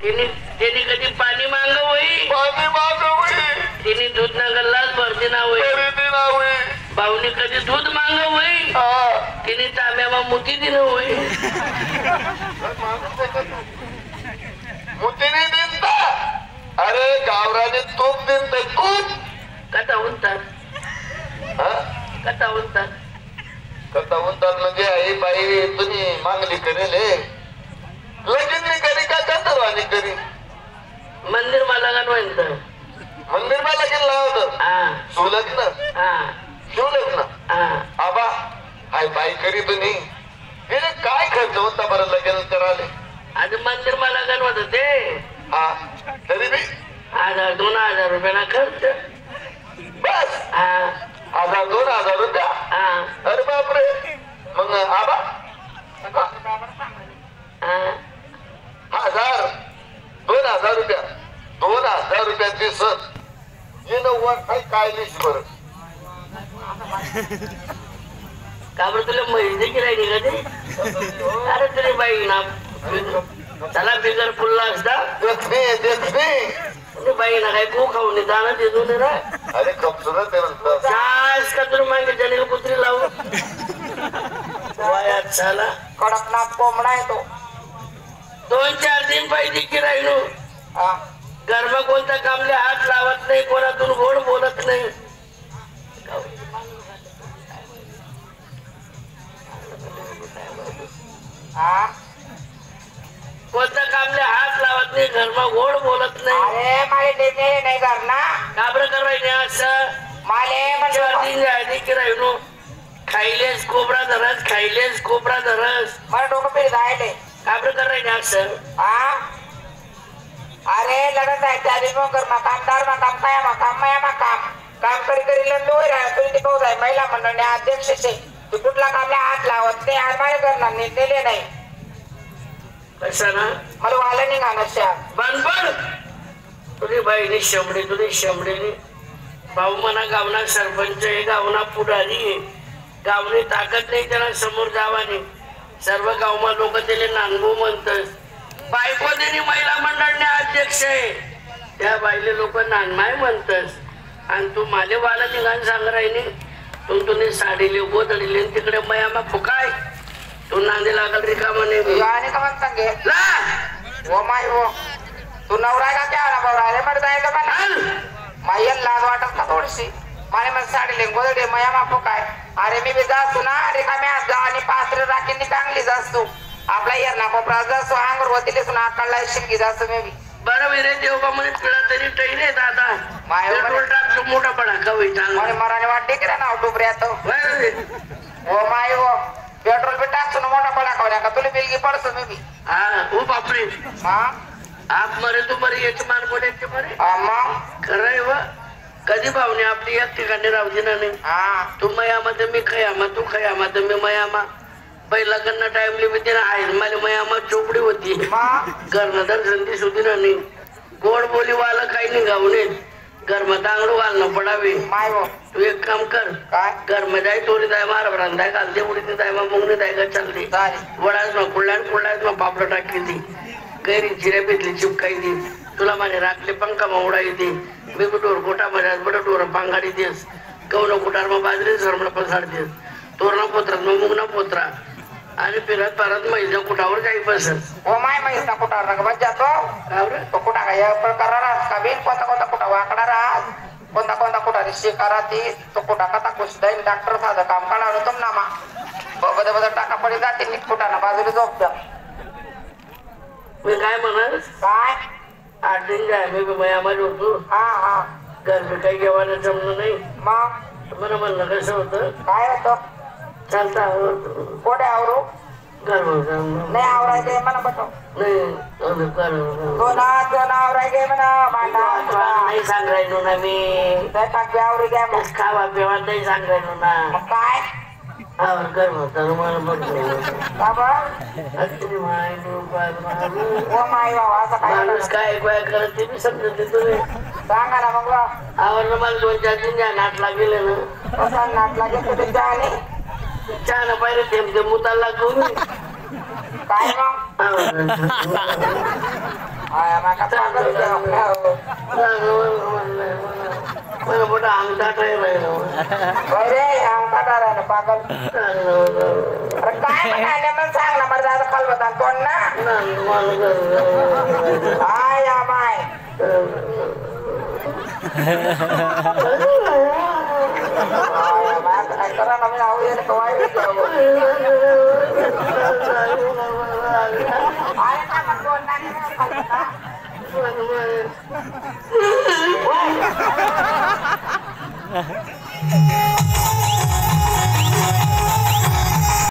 त्यांनी कधी पाणी मांग होई तिने दूध ना गल्लाच भरती ना होई भाऊनी कधी दूध मांग होई तिने तांब्यामा मुती दिन होई मुतीने दिनता अरे गावराने तूप दिनत तूप कथा म्हणतात कथा म्हणतात म्हणजे आई बाई तुम्ही मागणी करेल लगीन मी करी का कतरवाणी करी मंदिर मला गणवंत मंदिर मा लगीन लावत सुलग्न शिवलग्न आबा आई बाई करी तुम्ही गेले काय खर्च होता बरं लगीन कराले आणि मंदिर मला गणवत होते हा तरी बी 1000-2000 रुपयाला खर्च बस 1000-2000 रुपया अरे बापरे मग आबा 1000-2000 रुपया 2000 रुपयाची सर येणं वर काय लिस्ट बर का बरं तुला माहिती की राहिली का ते अरे तरी बाई ना त्याला बिगर फुलला असता बाई ना काय गो खाऊन जाणं ते दोन रा अरे खूपसूरत आहे चास का तुला मागे जनेल कुत्री लावू वायात झाला कडकनाथ कोंबडा आहे तो 2-4 दिन पाहिजे की राहिलो गरबा कोणत्या कामले हात लावत नाही कोणातून गोड बोलत नाही कोणत्या कामले हात लावत नाही गरबा गोड बोलत नाही अरे माले देते नाही करणार काबर करायचे असं माले 4 दिन आधी की राहिलो खाईलेस कोबरा धरस मला डोकं फिर जायले काबर करायचे असं अरे लढत आहे त्या दिवस कर कामदार काम काम करी लढलो तुम्ही पाऊस आहे महिला मंडळाने अध्यक्षचे तू कुठला कामला हात लावत ते आम्हाला करणार नेले नाही कसं ना मला वाला नाही गाणं बनबन तुझी बाईने शंभडीने भाऊ म्हणा गावना सरपंच आहे गावना पुढारी आहे गावने ताकद नाही त्यांना समोर जावाने सर्व गावमा लोक त्याला नांगू म्हणतात बायको त्यांनी महिला मंडळने अध्यक्ष आहे त्या बाईले लोक नांगमाय म्हणतात आणि तू माले वाला निघान सांग राहिली तुम्ही साडीले गोदडीले तिकडे मयामा फुकाय तू नांदी लागल रिकामा नाही का मग सांगे ओ माय ओ तू नवरा का क्या नवरा रे मर जायचं मला मायल लाज वाटत का थोडीशी माने मग साडी ले गोदडे मयामा फुकाय अरे मी बी जातो ना रिकाम्या जा आणि पात्र राखीने चांगली जास्तो आपला येणार कोपरा जातो अंगवर होतीले सुना आकडला शिंगी जातो मी बी बरं रे देवबा म्हणे तुला तरी टई रे दादा पेट्रोल टाक तू मोठा पडा कवी चांगला मराने वाटते की ना डुबऱ्यात ओ माय ओ पेट्रोल बी टाकतो ना मोठा पडा कवल्या का तुला बिलगी पडतो मी बी ओ बापरे आप मरे तू बरी याची मान बोलायची बरे खरंय व कधी भावने आपली एक ठिकाणी राहू ना नाही तू मयामध्ये मी खयामा तू खयामा तर मी मयामा पहिला लग्न टाइमली मी तिला आहे मला मयामा चोपडी होती घरनं दर्शन दिसू दिलं नाही गोड बोली वाला काही नाही गावणे घरमा तांगडू घालणं पडावे तू एक काम कर घरमा जाय तोरी जाय मार रांधाय घालते उडीत जाय मग मुंगणी जाय का चालते वडाच मग कुळ्यात मग पापड टाकली ती गैरी चिऱ्या पितली चिपकाई ती तुला माझे राखले पंखा मग उडाई ती मी डोर गोटा माझ्या बडा डोर पांगाडी देस कवना कुटार मग बाजरी सरमणा पसार देस तोरणा पोत्रात मग मुंगना पोत्रा आणि फिरत परत महिला कुठावर काही बसत ओ माय महिला कुठावर नका बस जातो तो कुठा काय प्रकार का बिन कोणता कुठा वाकडा राहत कोणता कुठा शिकारा ती तो कुठा कथा कुछ दैन डॉक्टर साधं काम करणार तुम ना मा बदल टाका पडी जाते नीट कुठाना बाजूला झोप द्या मी काय म्हणत काय 8 दिन जाय मी मयामध्ये होतो घर मी काही जेवायला जमलं नाही मग मला म्हणलं कसं होतं काय होतं चालता कोडे आवरू घर नाही आवरायचे म्हणा बटो नाही दोन आवरायचे म्हणा नाही सांग राहिलो ना मी आवरी घ्या मग खावा पिवा नाही सांग राहिलो ना मग काय घर होता मला माणूस काय काय करत ते मी समजत तुम्ही सांगा ना मग आवडलं मला 2-4 दिन नाटला गेले ना नाटला गेले चहा ना पाहिजे ते मुताला लागून काय मग आया माका पागल मला मोठा अंगठाट आहे रे अंगठाटा राहिला पागल अरे काय म्हणाले मग सांग ना मला दादा खालवत तोंड ना आया माय आया माय काय करा ना मी आऊ येणे कवाय आया ना मग तोंड ना खालवत ना